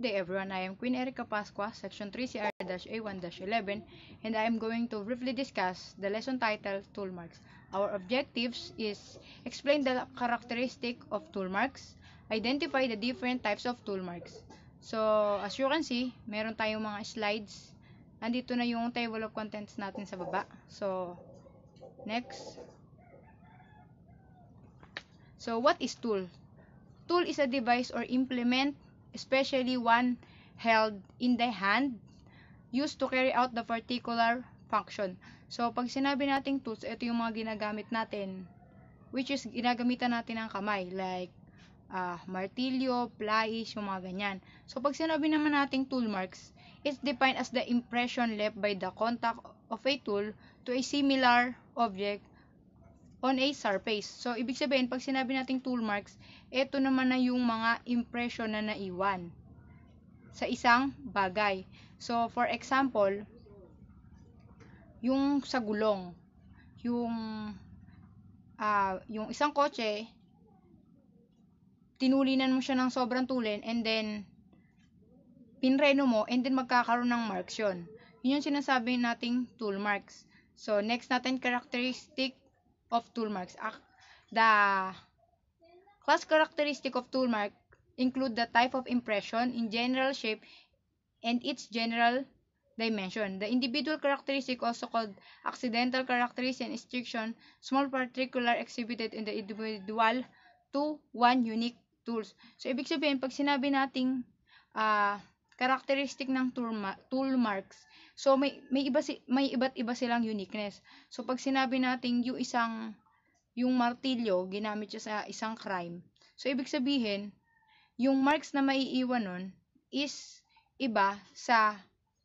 Good day everyone, I am Queen Erica Pasqua, Section 3 CR-A1-11, and I am going to briefly discuss the lesson titled Tool Marks. Our objectives is explain the characteristic of tool marks, identify the different types of tool marks. So, as you can see, meron tayong mga slides. Nandito na yung table of contents natin sa baba. So, next. So, what is tool? Tool is a device or implement, especially one held in the hand, used to carry out the particular function. So, pag sinabi nating tools, ito yung mga ginagamit natin, which is ginagamitan natin ng kamay, like martilyo, plies, yung mga ganyan. So, pag sinabi naman nating tool marks, it's defined as the impression left by the contact of a tool to a similar object on a surface. So, ibig sabihin, pag sinabi nating tool marks, ito naman na yung mga impression na naiwan sa isang bagay. So, for example, yung sa gulong, yung isang kotse, tinulinan mo siya ng sobrang tulin, and then, pinreno mo, and then magkakaroon ng marks yun. Yun yung sinasabi nating tool marks. So, next natin, characteristic of tool marks. The class characteristic of tool mark include the type of impression in general shape and its general dimension. The individual characteristic, also called accidental characteristic and restriction, small particular exhibited in the individual to one unique tools. So, ibig sabihin, pag sinabi nating characteristic ng tool marks, so may iba't iba silang uniqueness. So, pag sinabi nating yung martilyo, ginamit siya sa isang crime. So, ibig sabihin, yung marks na maiiwan nun is iba sa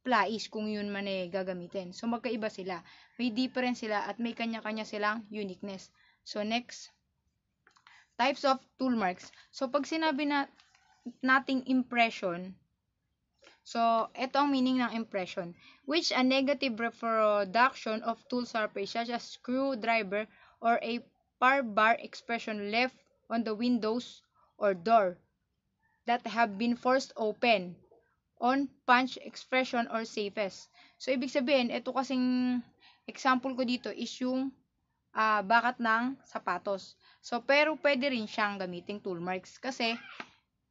plies kung yun man gagamitin. So, magkaiba sila. May difference sila at may kanya-kanya silang uniqueness. So, next, types of tool marks. So, pag sinabi nating impression, so, ito ang meaning ng impression, which a negative reproduction of tool surface such as screwdriver or a bar expression left on the windows or door that have been forced open on punch expression or safes. So, ibig sabihin, ito kasing example ko dito is yung bakat ng sapatos. So, pero pwede rin siyang gamiting tool marks kasi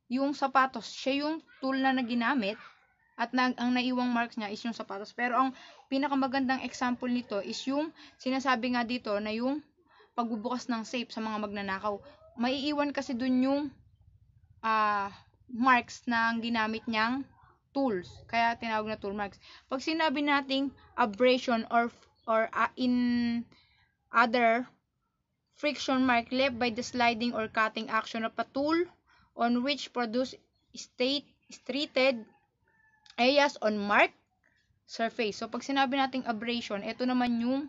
yung sapatos, siya yung tool na ginamit at ang naiwang marks niya is yung sapatos. Pero ang pinakamagandang example nito is yung sinasabi nga dito na yung pagbubukas ng safe sa mga magnanakaw. Maiiwan kasi dun yung marks na ginamit niyang tools. Kaya tinawag na tool marks. Pag sinabi nating abrasion or in other friction mark left by the sliding or cutting action of a tool on which produce straighted areas on mark surface. So, pag sinabi nating abrasion, ito naman yung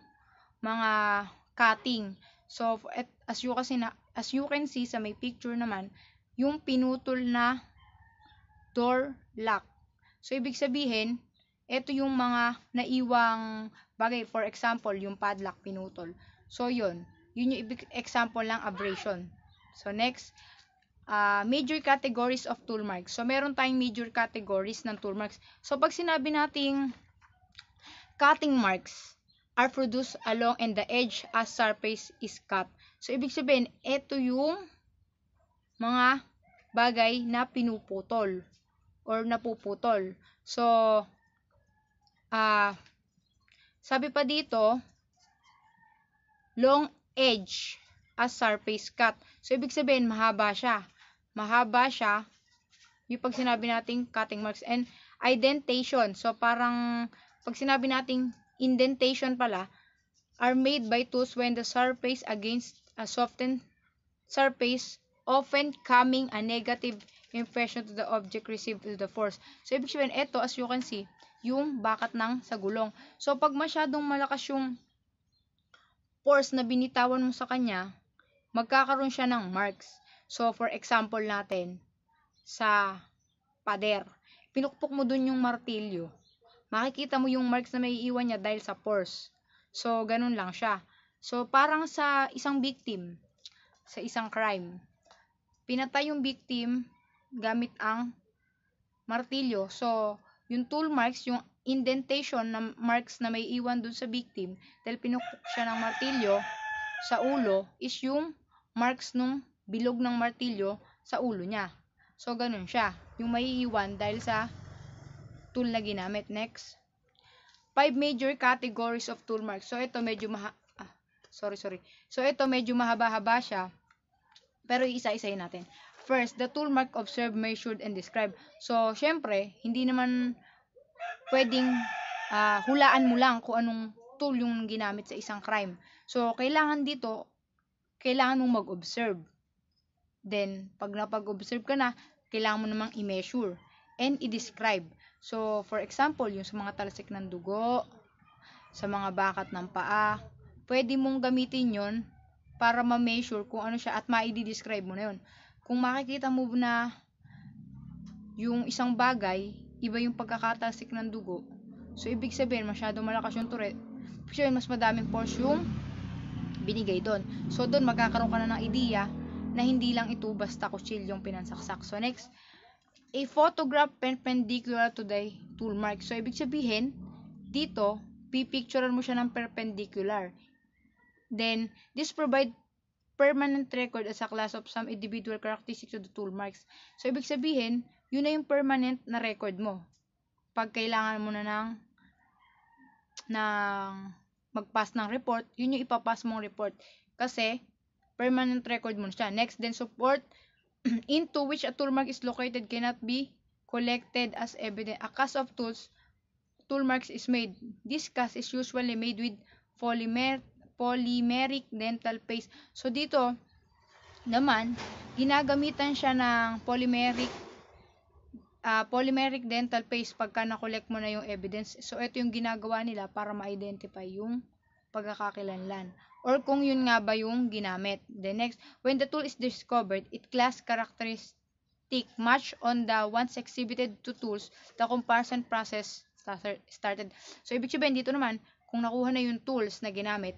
mga cutting. So, as you can see sa may picture naman, yung pinutol na door lock. So, ibig sabihin, ito yung mga naiwang bagay. For example, yung padlock pinutol. So, yun yung example ng abrasion. So, next, major categories of tool marks. So, meron tayong major categories ng tool marks. So, pag sinabi nating cutting marks are produced along and the edge as surface is cut. So, ibig sabihin, ito yung mga bagay na pinuputol or napuputol. So, sabi pa dito, long edge as surface cut. So, ibig sabihin, mahaba siya. Yung pag sinabi nating cutting marks. And indentation. So, parang pag sinabi nating indentation pala, are made by tools when the surface against a softened surface, often coming a negative impression to the object received to the force. So, ibig sabihin, ito, as you can see, yung bakat ng sa gulong. So, pag masyadong malakas yung force na binitawan mo sa kanya, magkakaroon siya ng marks. So, for example natin, sa pader, pinukpok mo dun yung martilyo, makikita mo yung marks na may iiwan niya dahil sa force. So, ganun lang siya. So, parang sa isang victim, sa isang crime, pinatay yung victim gamit ang martilyo. So, yung tool marks, yung indentation na marks na may iwan dun sa victim, dahil pinukpok siya ng martilyo sa ulo, is yung marks nung bilog ng martilyo sa ulo niya. So, ganun siya. Yung may iwan dahil sa tool na ginamit. Next. 5 major categories of tool marks. So, ito medyo So, ito medyo mahaba-haba siya. Pero isa-isahin natin. First, the tool mark observed, measured, and described. So, syempre, hindi naman pwedeng hulaan mo lang kung anong tool yung ginamit sa isang crime. So, kailangan mong mag-observe. Then, pag napag-observe ka na, kailangan mo namang i-measure and i-describe. So, for example, yung sa mga talsik ng dugo, sa mga bakat ng paa, pwede mong gamitin yon para ma-measure kung ano siya at ma-i-describe mo na yon. Kung makikita mo na yung isang bagay, iba yung pagkakatalsik ng dugo, so ibig sabihin masyadong malakas yung turret, so mas madaming force yung binigay doon. So doon magkakaroon ka na ng ideya na hindi lang ito basta kutsilyong pinansaksak. So next, a photograph perpendicular to the tool mark. So ibig sabihin, dito, pipicturean mo siya ng perpendicular. Then, this provide permanent record as a class of some individual characteristics of the tool marks. So, ibig sabihin, yun na yung permanent na record mo. Pag kailangan mo na ng mag-pass ng report, yun yung ipapass mong report. Kasi, permanent record mo na siya. Next, then support into which a tool mark is located cannot be collected as evidence. A cast of tool marks is made. This cast is usually made with polymeric dental paste. So, dito naman, ginagamitan siya ng polymeric dental paste pagka na-collect mo na yung evidence. So, ito yung ginagawa nila para ma-identify yung pagkakakilanlan. Or kung yun nga ba yung ginamit. The next, when the tool is discovered, it class characteristic match on the ones exhibited to tools, the comparison process started. So, ibig sabihin dito naman, kung nakuha na yung tools na ginamit,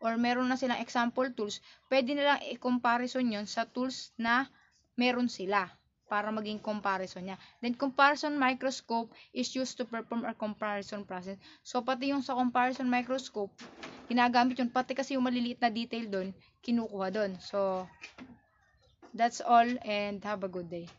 or meron na silang example tools, pwede nilang i-comparison yun sa tools na meron sila para maging comparison niya. Then, comparison microscope is used to perform a comparison process. So, pati yung sa comparison microscope, ginagamit yun. Pati kasi yung maliliit na detail doon, kinukuha doon. So, that's all and have a good day.